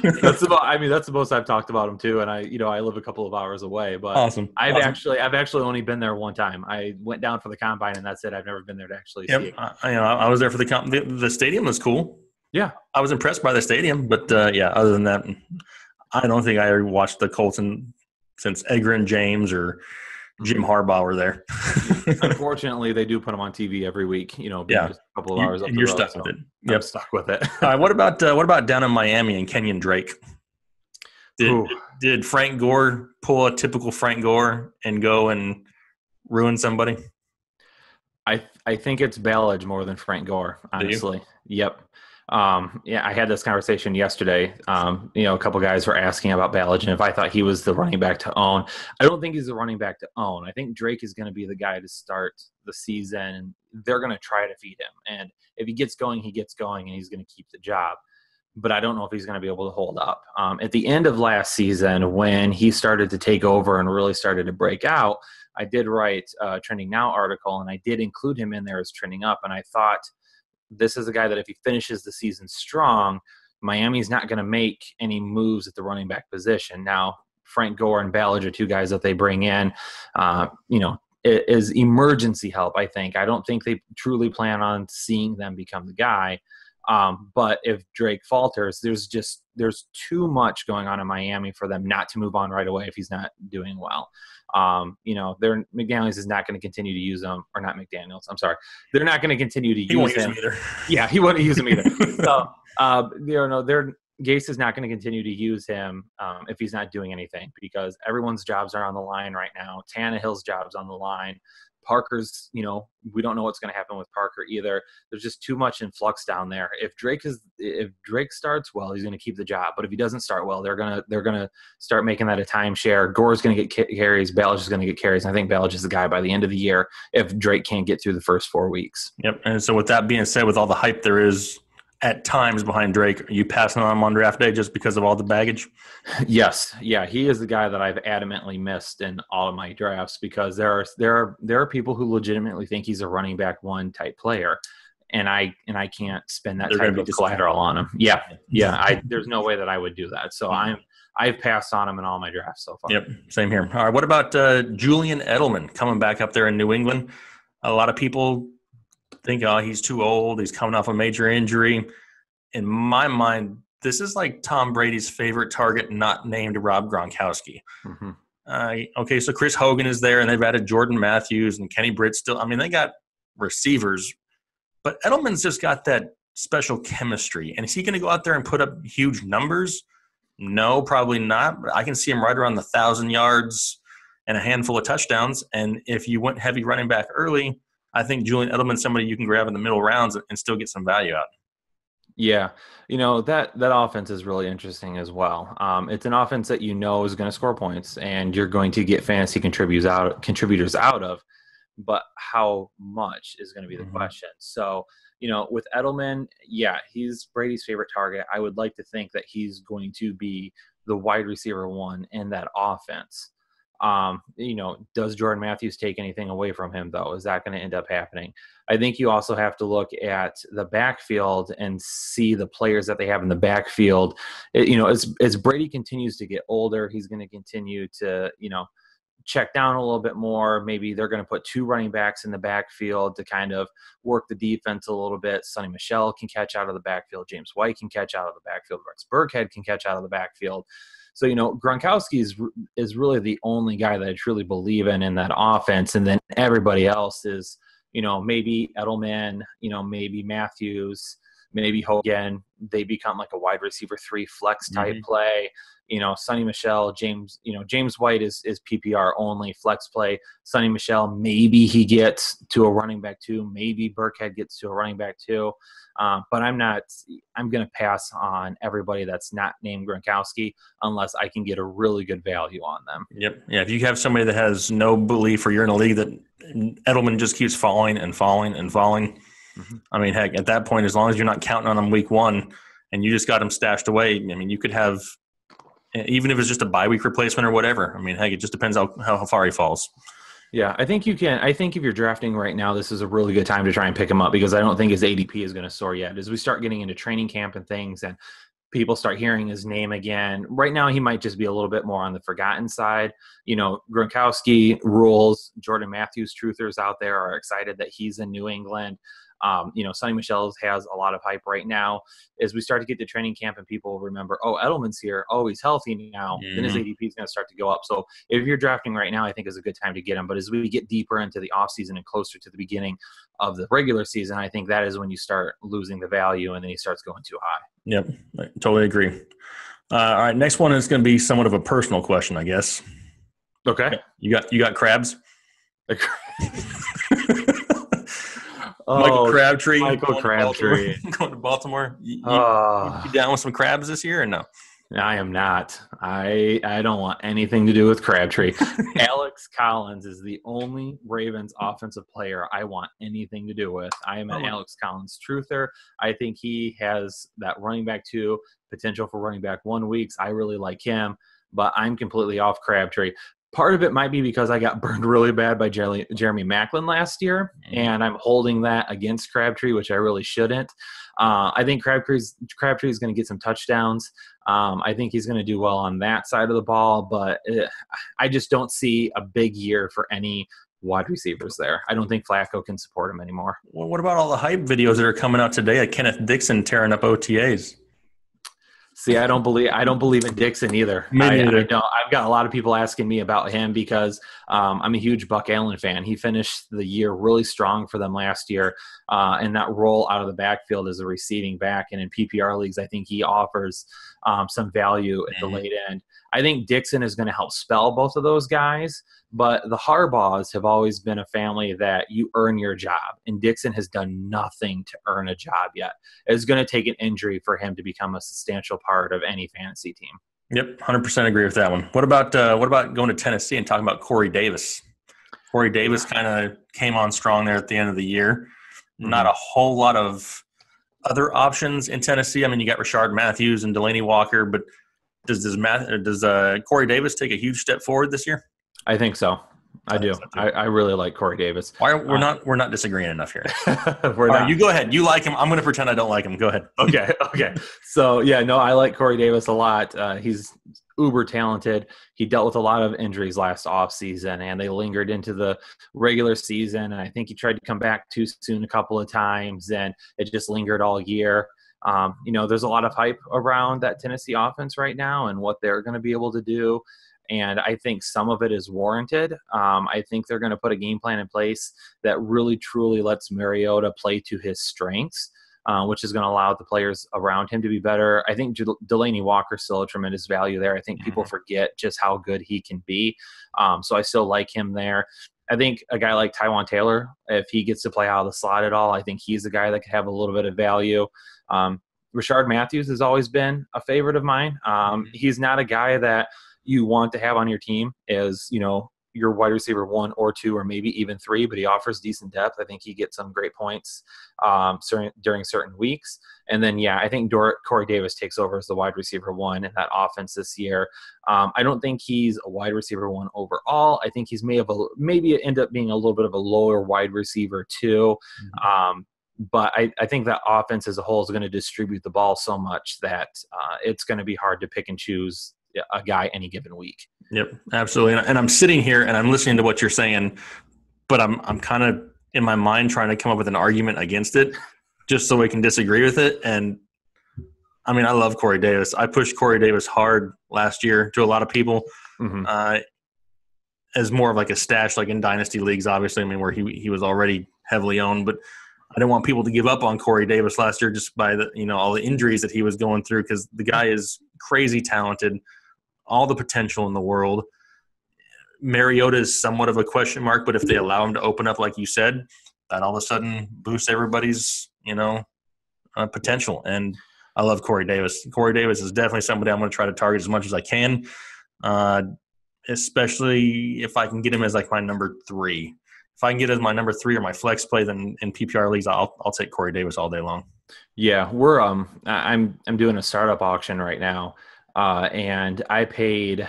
That's the most I've talked about them too. And I live a couple of hours away, but awesome. I've actually only been there one time. I went down for the combine, and that's it. I've never been there to actually see it. I was there for the stadium was cool. Yeah, I was impressed by the stadium, but other than that, I don't think I watched the Colts since Edgar and James or Jim Harbaugh were there. Unfortunately, they do put them on TV every week. Just a couple of hours up the road. You're stuck with it. Yep, I'm stuck with it. All right, what about down in Miami and Kenyon Drake? Did Frank Gore pull a typical Frank Gore and go and ruin somebody? I think it's Ballage more than Frank Gore, honestly. Yep. I had this conversation yesterday. A couple guys were asking about Ballage and if I thought he was the running back to own. I don't think he's the running back to own. I think Drake is going to be the guy to start the season, and they're going to try to feed him. And if he gets going, he gets going, and he's going to keep the job. But I don't know if he's going to be able to hold up. At the end of last season, when he started to take over and really started to break out, I did write a Trending Now article, and I did include him in there as trending up. And I thought, this is a guy that if he finishes the season strong, Miami's not going to make any moves at the running back position. Now, Frank Gore and Ballage are 2 guys that they bring in, is emergency help, I think. I don't think they truly plan on seeing them become the guy. But if Drake falters, there's too much going on in Miami for them not to move on right away if he's not doing well. McDaniels is not going to continue to use him, or not McDaniels. I'm sorry. They're not going to continue to use him either. Yeah, he won't use him either. So, Gase is not going to continue to use him if he's not doing anything, because everyone's jobs are on the line right now. Tannehill's job's on the line. Parker's, we don't know what's going to happen with Parker either. There's just too much in flux down there. If Drake starts well, he's going to keep the job. But if he doesn't start well, they're gonna start making that a timeshare. Gore's going to get carries. Ballage is going to get carries. And I think Ballage is the guy by the end of the year if Drake can't get through the first 4 weeks. Yep. And so with that being said, with all the hype there is at times behind Drake, are you passing on him on draft day just because of all the baggage? Yes. Yeah, he is the guy that I've adamantly missed in all of my drafts, because there are people who legitimately think he's a running back 1 type player, and I can't spend that type of collateral on him. Yeah. There's no way that I would do that. So I've passed on him in all my drafts so far. Yep, same here. All right, what about Julian Edelman coming back up there in New England? A lot of people think, he's too old. He's coming off a major injury. In my mind, this is like Tom Brady's favorite target, not named Rob Gronkowski. Mm-hmm. Okay, so Chris Hogan is there, and they've added Jordan Matthews and Kenny Britt still. I mean, they got receivers. But Edelman's just got that special chemistry. And is he going to go out there and put up huge numbers? No, probably not. But I can see him right around the 1,000 yards and a handful of touchdowns. And if you went heavy running back early, I think Julian Edelman's somebody you can grab in the middle rounds and still get some value out. Yeah, that offense is really interesting as well. It's an offense that is going to score points, and you're going to get fantasy contributors out of. But how much is going to be the question. So, with Edelman, yeah, he's Brady's favorite target. I would like to think that he's going to be the wide receiver one in that offense. Does Jordan Matthews take anything away from him, though? Is that going to end up happening? I think you also have to look at the backfield and see the players that they have in the backfield. As Brady continues to get older, he's going to continue to, check down a little bit more. Maybe they're going to put 2 running backs in the backfield to kind of work the defense a little bit. Sonny Michel can catch out of the backfield. James White can catch out of the backfield. Rex Burkhead can catch out of the backfield. So, Gronkowski is really the only guy that I truly believe in that offense. And then everybody else is, maybe Edelman, maybe Matthews, maybe Hogan. They become like a wide receiver 3 flex type play. Sonny Michel, James White is PPR only flex play. Sonny Michel, maybe he gets to a running back 2. Maybe Burkhead gets to a running back 2. But I'm going to pass on everybody that's not named Gronkowski unless I can get a really good value on them. Yep. Yeah. If you have somebody that has no belief, or you're in a league that Edelman just keeps falling and falling and falling. I mean, heck, at that point, as long as you're not counting on him week 1 and you just got him stashed away, I mean, you could have, even if it's just a bye week replacement or whatever. I mean, heck, it just depends how far he falls. Yeah, I think you can. I think if you're drafting right now, this is a really good time to try and pick him up, because I don't think his ADP is going to soar yet. As we start getting into training camp and things, and people start hearing his name again, right now he might just be a little bit more on the forgotten side. Gronkowski rules. Jordan Matthews truthers out there are excited that he's in New England. Sonny Michel has a lot of hype right now. As we start to get to training camp and people remember, oh, Edelman's here, oh, he's healthy now, then his ADP is going to start to go up. So if you're drafting right now, I think is a good time to get him. But as we get deeper into the offseason and closer to the beginning of the regular season, I think that is when you start losing the value, and then he starts going too high. Yep, I totally agree. All right, next one is going to be somewhat of a personal question, I guess. Okay. You got crabs? Michael Crabtree. Going to Baltimore. You down with some crabs this year or no? I am not. I don't want anything to do with Crabtree. Alex Collins is the only Ravens offensive player I want anything to do with. I am an Alex Collins truther. I think he has that running back 2 potential for running back 1 weeks. I really like him, but I'm completely off Crabtree. Part of it might be because I got burned really bad by Jeremy Maclin last year, and I'm holding that against Crabtree, which I really shouldn't. I think Crabtree is going to get some touchdowns. I think he's going to do well on that side of the ball, but I just don't see a big year for any wide receivers there. I don't think Flacco can support him anymore. Well, what about all the hype videos that are coming out today of Kenneth Dixon tearing up OTAs? See, I don't believe in Dixon either. Me neither. I don't. I've got a lot of people asking me about him because I'm a huge Buck Allen fan. He finished the year really strong for them last year, and that role out of the backfield as a receiving back. And in PPR leagues, I think he offers some value at the late end. I think Dixon is going to help spell both of those guys, but the Harbaughs have always been a family that you earn your job, and Dixon has done nothing to earn a job yet. It's going to take an injury for him to become a substantial part of any fantasy team. Yep, 100% agree with that one. What about going to Tennessee and talking about Corey Davis? Corey Davis kind of came on strong there at the end of the year. Not a whole lot of other options in Tennessee. I mean, you got Rashard Matthews and Delaney Walker, but does Corey Davis take a huge step forward this year? I think so. I do. I really like Corey Davis. We're not disagreeing enough here. Right, you go ahead. You like him. I'm going to pretend I don't like him. Go ahead. Okay. So I like Corey Davis a lot. He's uber talented. He dealt with a lot of injuries last offseason, and they lingered into the regular season. And I think he tried to come back too soon a couple of times, and it just lingered all year. There's a lot of hype around that Tennessee offense right now and what they're going to be able to do. And I think some of it is warranted. I think they're going to put a game plan in place that really, truly lets Mariota play to his strengths, which is going to allow the players around him to be better. I think Delaney Walker's still a tremendous value there. I think people forget just how good he can be. So I still like him there. I think a guy like Tyrone Taylor, if he gets to play out of the slot at all, I think he's a guy that could have a little bit of value. Rashard Matthews has always been a favorite of mine. He's not a guy that you want to have on your team as, your wide receiver 1 or 2 or maybe even 3, but he offers decent depth. I think he gets some great points during certain weeks. And then, I think Corey Davis takes over as the wide receiver 1 in that offense this year. I don't think he's a wide receiver 1 overall. I think he's maybe end up being a little bit of a lower wide receiver 2. But I think that offense as a whole is going to distribute the ball so much that it's going to be hard to pick and choose a guy any given week. Yep, absolutely. And I'm sitting here and I'm listening to what you're saying, but I'm kind of in my mind trying to come up with an argument against it just so we can disagree with it. And I mean, I love Corey Davis. I pushed Corey Davis hard last year to a lot of people as more of like a stash, like in dynasty leagues, obviously. I mean, where he was already heavily owned, but I didn't want people to give up on Corey Davis last year just by the, all the injuries that he was going through, because the guy is crazy talented, all the potential in the world. Mariota is somewhat of a question mark, but if they allow him to open up, like you said, that all of a sudden boosts everybody's, potential. And I love Corey Davis. Corey Davis is definitely somebody I'm going to try to target as much as I can, especially if I can get him as like my number 3. If I can get as my number 3 or my flex play, then in PPR leagues, I'll take Corey Davis all day long. Yeah, we're I'm doing a startup auction right now, and I paid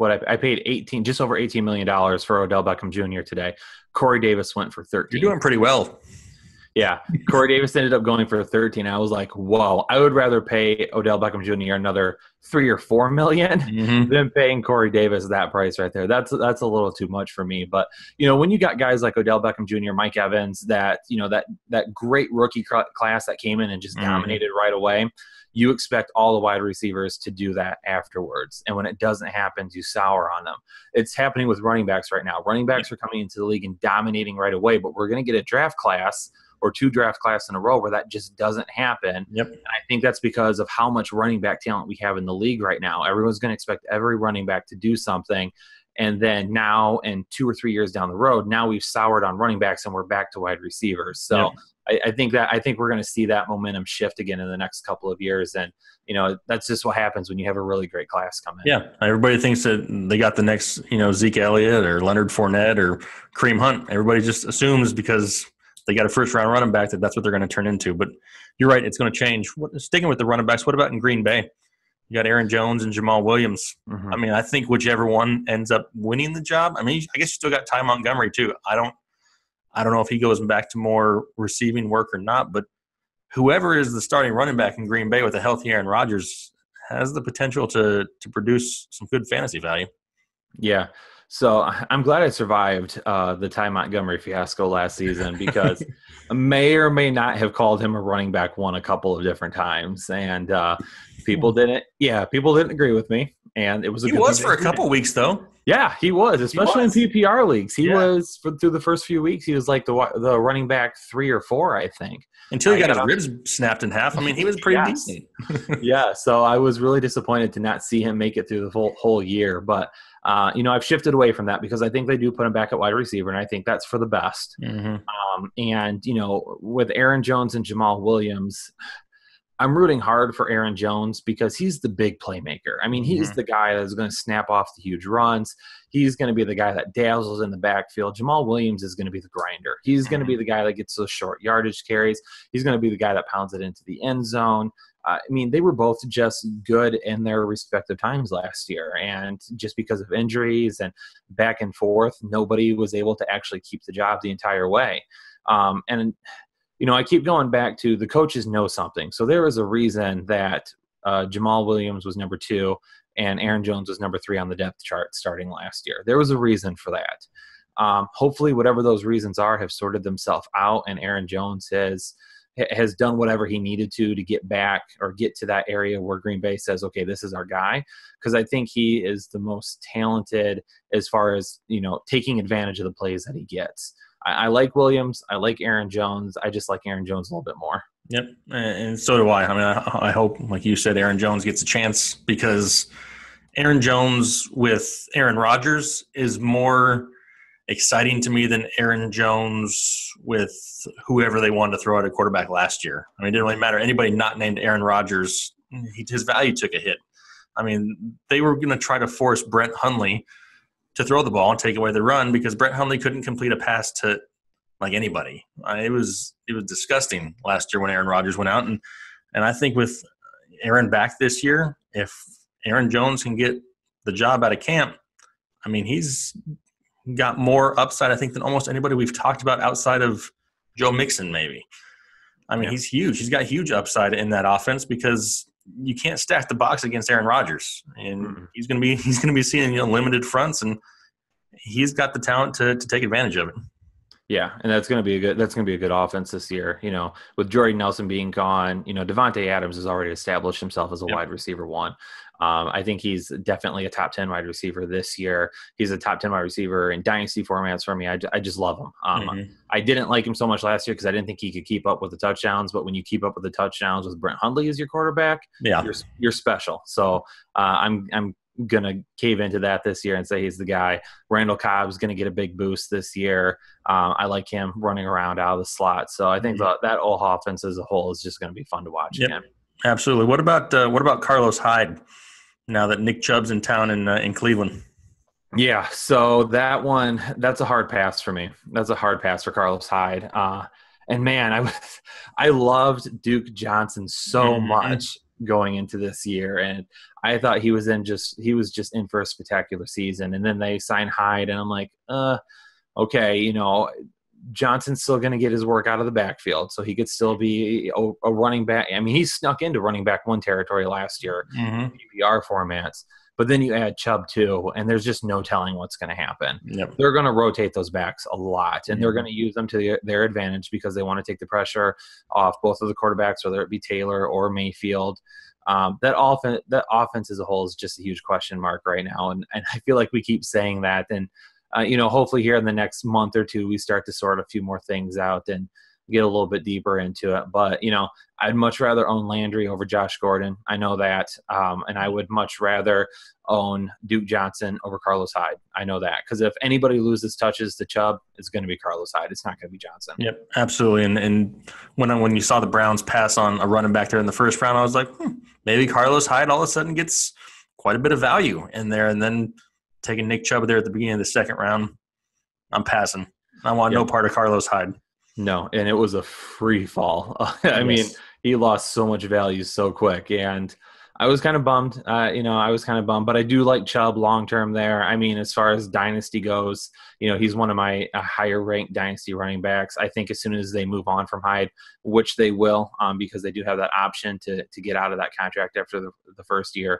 just over $18 million for Odell Beckham Jr. today. Corey Davis went for 13. You're doing pretty well. Yeah, Corey Davis ended up going for 13. I was like, whoa, I would rather pay Odell Beckham Jr. another $3 or $4 million than paying Corey Davis that price right there. That's a little too much for me. But, when you got guys like Odell Beckham Jr., Mike Evans, that great rookie class that came in and just dominated right away, you expect all the wide receivers to do that afterwards. And when it doesn't happen, you sour on them. It's happening with running backs right now. Running backs are coming into the league and dominating right away, but we're going to get a draft class or 2 draft classes in a row where that just doesn't happen. Yep. And I think that's because of how much running back talent we have in the league right now. Everyone's going to expect every running back to do something. And then now, and 2 or 3 years down the road, now we've soured on running backs and we're back to wide receivers. So I think we're going to see that momentum shift again in the next couple of years. And, that's just what happens when you have a really great class come in. Yeah. Everybody thinks that they got the next, Zeke Elliott or Leonard Fournette or Kareem Hunt. Everybody just assumes because they got a first-round running back that's what they're going to turn into. But you're right, it's going to change. Sticking with the running backs, what about in Green Bay? You got Aaron Jones and Jamal Williams. I mean, I think whichever one ends up winning the job. I mean, I guess you still got Ty Montgomery too. I don't know if he goes back to more receiving work or not, but whoever is the starting running back in Green Bay with a healthy Aaron Rodgers has the potential to produce some good fantasy value. Yeah. So I'm glad I survived the Ty Montgomery fiasco last season, because I may or may not have called him a running back 1 a couple of different times, and people didn't agree with me. And it was he was for a couple weeks though. Yeah, he was, especially in PPR leagues. He was through the first few weeks. He was like the running back 3 or 4, I think, until he got his ribs snapped in half. I mean, he was pretty decent. Yeah, so I was really disappointed to not see him make it through the whole year, but. I've shifted away from that because I think they do put him back at wide receiver, and I think that's for the best. And, with Aaron Jones and Jamal Williams, I'm rooting hard for Aaron Jones because he's the big playmaker. I mean, he's the guy that's going to snap off the huge runs. He's going to be the guy that dazzles in the backfield. Jamal Williams is going to be the grinder. He's going to be the guy that gets those short yardage carries. He's going to be the guy that pounds it into the end zone. I mean, they were both just good in their respective times last year. And just because of injuries and back and forth, nobody was able to actually keep the job the entire way. I keep going back to the coaches know something. So there was a reason that Jamal Williams was number 2 and Aaron Jones was number 3 on the depth chart starting last year. There was a reason for that. Hopefully whatever those reasons are have sorted themselves out, and Aaron Jones has done whatever he needed to get back or get to that area where Green Bay says, okay, this is our guy. Because I think he is the most talented as far as, taking advantage of the plays that he gets. I like Williams. I like Aaron Jones. I just like Aaron Jones a little bit more. Yep, and so do I. I mean, I hope, like you said, Aaron Jones gets a chance, because Aaron Jones with Aaron Rodgers is more exciting to me than Aaron Jones with whoever they wanted to throw at a quarterback last year. I mean, it didn't really matter. Anybody not named Aaron Rodgers, his value took a hit. I mean, they were going to try to force Brett Hundley to throw the ball and take away the run, because Brett Hundley couldn't complete a pass to like anybody. It was disgusting last year when Aaron Rodgers went out. And I think with Aaron back this year, if Aaron Jones can get the job out of camp, I mean, he's got more upside, I think, than almost anybody we've talked about outside of Joe Mixon, maybe. I mean, He's huge. He's got huge upside in that offense, because you can't stack the box against Aaron Rodgers, and he's going to be seeing limited fronts, and he's got the talent to take advantage of it. Yeah, and that's going to be a good offense this year. With Jordy Nelson being gone, Devontae Adams has already established himself as a wide receiver one. I think he's definitely a top 10 wide receiver this year. He's a top 10 wide receiver in dynasty formats for me. I just love him. I didn't like him so much last year because I didn't think he could keep up with the touchdowns. But when you keep up with the touchdowns with Brett Hundley as your quarterback, you're special. So I'm going to cave into that this year and say he's the guy. Randall Cobb's going to get a big boost this year. I like him running around out of the slot. So I think that whole offense as a whole is just going to be fun to watch again. Absolutely. What about Carlos Hyde now that Nick Chubb's in town in Cleveland? Yeah, so that's a hard pass for me. That's a hard pass for Carlos Hyde. And man, I loved Duke Johnson so much going into this year, and I thought he was just in for a spectacular season. And then they signed Hyde, and I'm like, okay, Johnson's still going to get his work out of the backfield, so he could still be a running back. I mean, he snuck into running back one territory last year in PPR formats. But then you add Chubb too, and there's just no telling what's going to happen. Yep. They're going to rotate those backs a lot, and they're going to use them to their advantage because they want to take the pressure off both of the quarterbacks, whether it be Taylor or Mayfield. That offense as a whole is just a huge question mark right now, and I feel like we keep saying that. And hopefully here in the next month or two, we start to sort a few more things out and get a little bit deeper into it. But, I'd much rather own Landry over Josh Gordon. I know that. And I would much rather own Duke Johnson over Carlos Hyde. I know that. Because if anybody loses touches to Chubb, it's going to be Carlos Hyde. It's not going to be Johnson. Yep, absolutely. And when you saw the Browns pass on a running back there in the first round, I was like, maybe Carlos Hyde all of a sudden gets quite a bit of value in there. And then taking Nick Chubb there at the beginning of the second round, I'm passing. I want no part of Carlos Hyde. No, and it was a free fall. I mean, he lost so much value so quick, and I was kind of bummed. But I do like Chubb long term there. I mean, as far as dynasty goes, he's one of my higher ranked dynasty running backs. I think as soon as they move on from Hyde, which they will, because they do have that option to get out of that contract after the first year,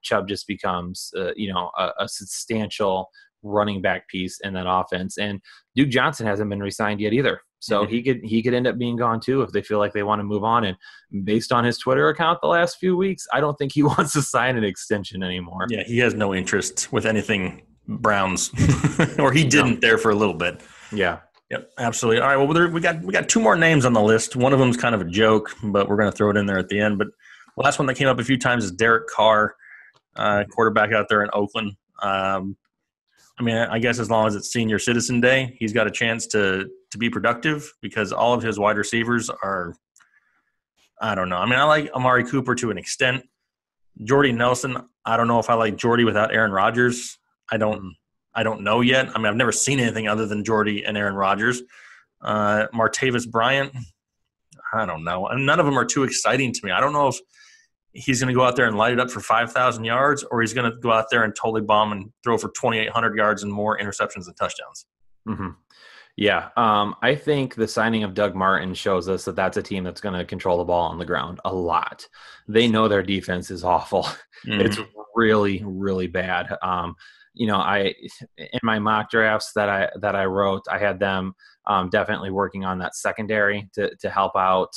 Chubb just becomes a substantial running back piece in that offense. And Duke Johnson hasn't been re-signed yet either. So he could end up being gone too if they feel like they want to move on. And based on his Twitter account the last few weeks, I don't think he wants to sign an extension anymore. Yeah, he has no interest with anything Browns, or he didn't there for a little bit. Yeah. Yep, absolutely. All right, well, we got two more names on the list. One of them is kind of a joke, but we're going to throw it in there at the end. But the last one that came up a few times is Derek Carr, quarterback out there in Oakland. I mean, I guess as long as it's Senior Citizen Day, he's got a chance to be productive because all of his wide receivers are, I don't know. I mean, I like Amari Cooper to an extent. Jordy Nelson, I don't know if I like Jordy without Aaron Rodgers. I don't know yet. I mean, I've never seen anything other than Jordy and Aaron Rodgers. Martavis Bryant, I don't know. And none of them are too exciting to me. I don't know if he's going to go out there and light it up for 5,000 yards, or he's going to go out there and totally bomb and throw for 2,800 yards and more interceptions and touchdowns. Mm-hmm. Yeah, I think the signing of Doug Martin shows us that that's a team that's going to control the ball on the ground a lot. They know their defense is awful. Mm-hmm. It's really, really bad. I in my mock drafts that I wrote, I had them definitely working on that secondary to help out.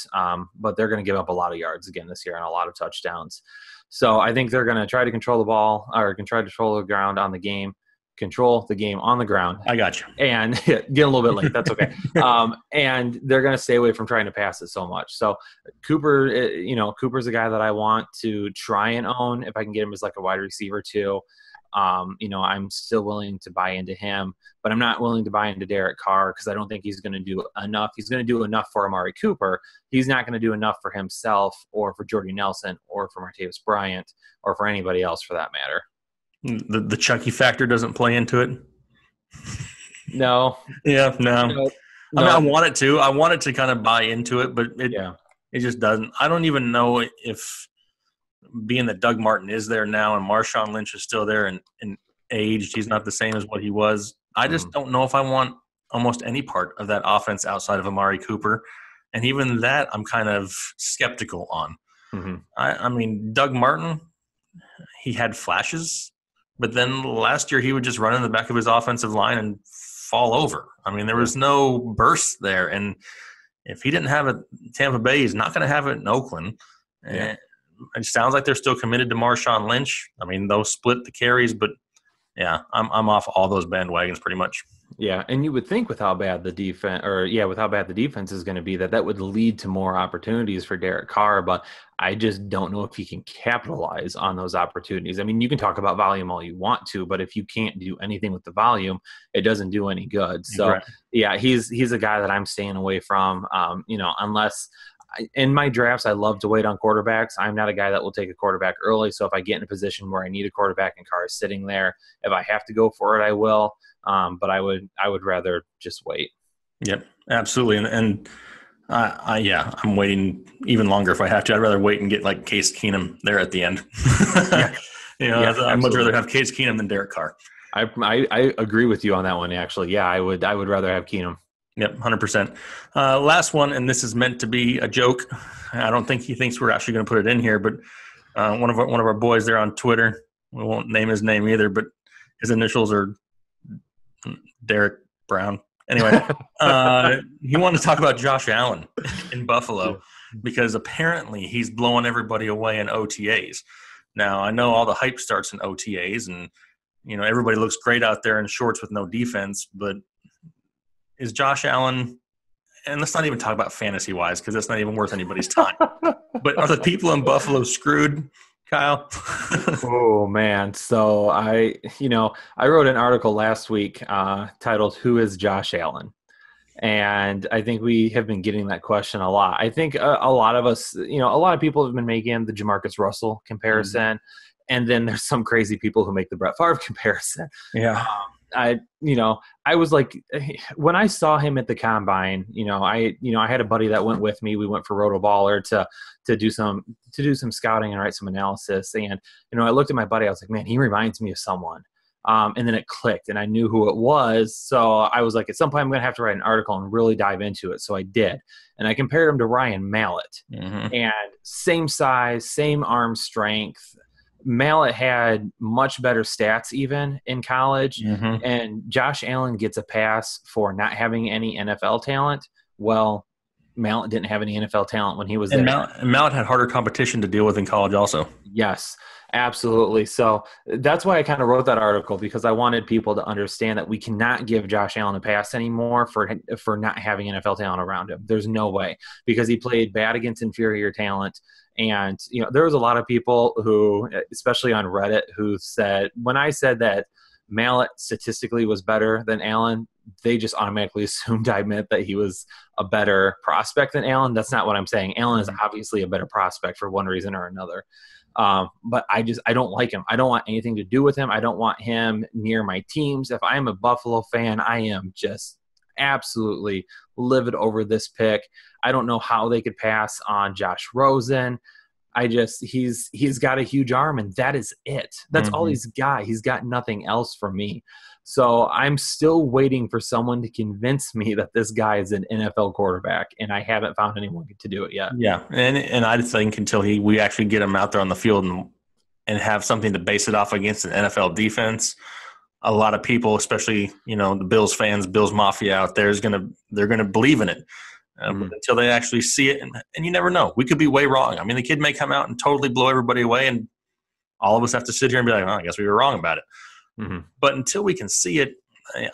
But they're going to give up a lot of yards again this year and a lot of touchdowns. So I think they're going to try to control the ball or try to control the ground on the game. Control the game on the ground. I got you. And get a little bit late. That's okay. And they're going to stay away from trying to pass it so much. So Cooper, Cooper's a guy that I want to try and own if I can get him as like a wide receiver too. I'm still willing to buy into him, but I'm not willing to buy into Derek Carr because I don't think he's going to do enough. He's going to do enough for Amari Cooper. He's not going to do enough for himself or for Jordy Nelson or for Martavis Bryant or for anybody else for that matter. The Chucky factor doesn't play into it. No. Yeah, no. I mean, I want it to. I want it to kind of buy into it, but it just doesn't. I don't even know if being that Doug Martin is there now and Marshawn Lynch is still there and aged, he's not the same as what he was. I just don't know if I want almost any part of that offense outside of Amari Cooper. And even that I'm kind of skeptical on. Mm-hmm. I mean, Doug Martin, he had flashes. But then last year he would just run in the back of his offensive line and fall over. I mean, there was no burst there. And if he didn't have it in Tampa Bay, he's not going to have it in Oakland. Yeah. It sounds like they're still committed to Marshawn Lynch. I mean, they'll split the carries, but yeah, I'm off all those bandwagons pretty much. Yeah, and you would think with how bad the defense is going to be, that would lead to more opportunities for Derek Carr, but I just don't know if he can capitalize on those opportunities. I mean, you can talk about volume all you want to, but if you can't do anything with the volume, it doesn't do any good. So, right. Yeah, he's a guy that I'm staying away from, unless – in my drafts, I love to wait on quarterbacks. I'm not a guy that will take a quarterback early. So if I get in a position where I need a quarterback and Carr is sitting there, if I have to go for it, I will. But I would rather just wait. Yep, absolutely. And I'm waiting even longer if I have to. I'd rather wait and get like Case Keenum there at the end. I'd much rather have Case Keenum than Derek Carr. I agree with you on that one. Actually, yeah, I would rather have Keenum. Yep, 100%. Last one, and this is meant to be a joke. I don't think he thinks we're actually going to put it in here, but one of our boys there on Twitter, we won't name his name either, but his initials are Derek Brown. Anyway, he wanted to talk about Josh Allen in Buffalo because apparently he's blowing everybody away in OTAs. Now, I know all the hype starts in OTAs, and everybody looks great out there in shorts with no defense, but is Josh Allen, and let's not even talk about fantasy-wise because that's not even worth anybody's time, but are the people in Buffalo screwed, Kyle? Oh, man. So I wrote an article last week titled, "Who is Josh Allen?" And I think we have been getting that question a lot. I think a lot of us, a lot of people have been making the Jamarcus Russell comparison, and then there's some crazy people who make the Brett Favre comparison. Yeah. I was like, when I saw him at the combine, I had a buddy that went with me. We went for RotoBaller to do some scouting and write some analysis. And, I looked at my buddy. I was like, man, he reminds me of someone. And then it clicked and I knew who it was. So I was like, at some point I'm going to have to write an article and really dive into it. So I did. And I compared him to Ryan Mallett, and same size, same arm strength. Mallett had much better stats even in college, and Josh Allen gets a pass for not having any NFL talent. Well, Mallett didn't have any NFL talent when he was there. Mallett had harder competition to deal with in college also. Yes, absolutely. So that's why I kind of wrote that article, because I wanted people to understand that we cannot give Josh Allen a pass anymore for not having NFL talent around him. There's no way, because he played bad against inferior talent. And, there was a lot of people who, especially on Reddit, who said, when I said that Mallett statistically was better than Allen, they just automatically assumed I meant that he was a better prospect than Allen. That's not what I'm saying. Allen is obviously a better prospect for one reason or another. But I don't like him. I don't want anything to do with him. I don't want him near my teams. If I'm a Buffalo fan, I am just absolutely livid over this pick. I don't know how they could pass on Josh Rosen. He's got a huge arm, and that is it. That's all he's got. He's got nothing else for me. So I'm still waiting for someone to convince me that this guy is an NFL quarterback, and I haven't found anyone to do it yet. Yeah, and I think until we actually get him out there on the field and have something to base it off against an NFL defense, a lot of people, especially, the Bills fans, Bills Mafia out there, they're going to believe in it. But until they actually see it, and you never know. We could be way wrong. I mean, the kid may come out and totally blow everybody away, and all of us have to sit here and be like, I guess we were wrong about it. Mm-hmm. But until we can see it,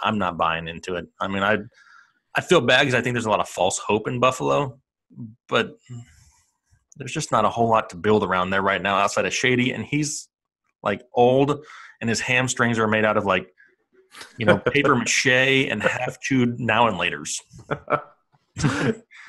I'm not buying into it. I mean, I feel bad because I think there's a lot of false hope in Buffalo, but there's just not a whole lot to build around there right now outside of Shady, and he's like old, and his hamstrings are made out of like, paper mache and half chewed now and laters.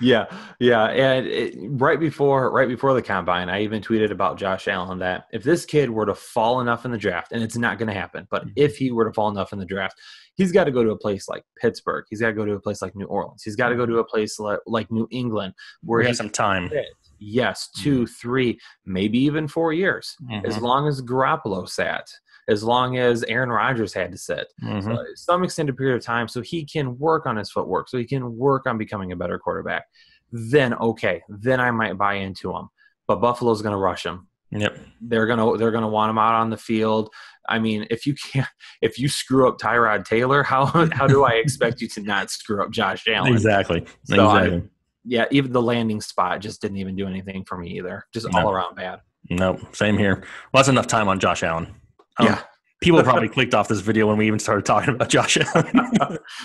Yeah. And right before the combine, I even tweeted about Josh Allen that if this kid were to fall enough in the draft, and it's not going to happen, but if he were to fall enough in the draft, he's got to go to a place like Pittsburgh. He's got to go to a place like New Orleans. He's got to go to a place like New England where he has some time. Yes, 2, 3, maybe even 4 years, as long as Garoppolo sat. As long as Aaron Rodgers had to sit, so some extended period of time, so he can work on his footwork, so he can work on becoming a better quarterback, then I might buy into him. But Buffalo's going to rush him. Yep, they're gonna want him out on the field. I mean, if you screw up Tyrod Taylor, how do I expect you to not screw up Josh Allen? Exactly. Yeah, even the landing spot just didn't even do anything for me either. Just all around bad. Nope, same here. Well, that's enough time on Josh Allen. Yeah. People probably clicked off this video when we even started talking about Josh Allen.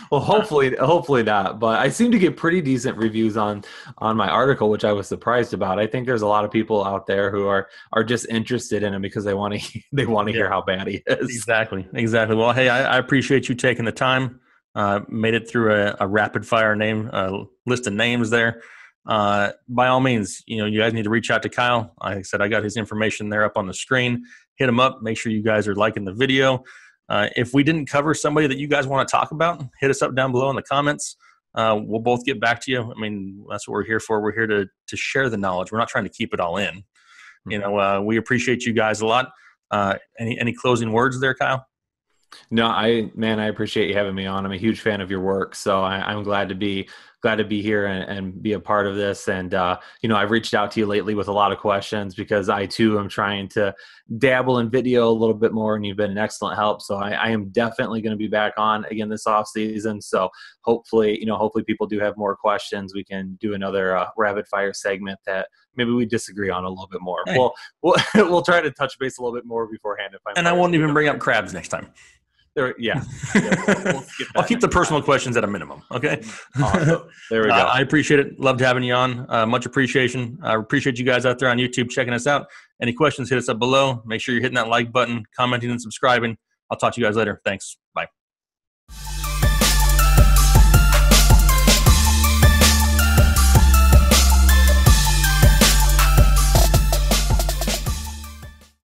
Well, hopefully not. But I seem to get pretty decent reviews on my article, which I was surprised about. I think there's a lot of people out there who are just interested in him because they want to hear how bad he is. Exactly. Well, hey, I appreciate you taking the time. Made it through a rapid fire list of names there. By all means, you guys need to reach out to Kyle. Like I said, I got his information there up on the screen. Hit him up. Make sure you guys are liking the video. If we didn't cover somebody that you guys want to talk about, hit us up down below in the comments. We'll both get back to you. I mean, that's what we're here for. We're here to share the knowledge. We're not trying to keep it all in. We appreciate you guys a lot. Any closing words there, Kyle? No, I appreciate you having me on. I'm a huge fan of your work, so I'm glad to be here and be a part of this. And I've reached out to you lately with a lot of questions because I too am trying to dabble in video a little bit more, and you've been an excellent help. So I am definitely going to be back on again this off season. So hopefully people do have more questions. We can do another rapid fire segment that maybe we disagree on a little bit more. Hey. We'll try to touch base a little bit more beforehand. I won't even bring up crabs next time. Yeah. I'll keep the personal questions at a minimum. Okay. Awesome. There we go. I appreciate it. Loved having you on. Much appreciation. I appreciate you guys out there on YouTube checking us out. Any questions, hit us up below. Make sure you're hitting that like button, commenting, and subscribing. I'll talk to you guys later. Thanks. Bye.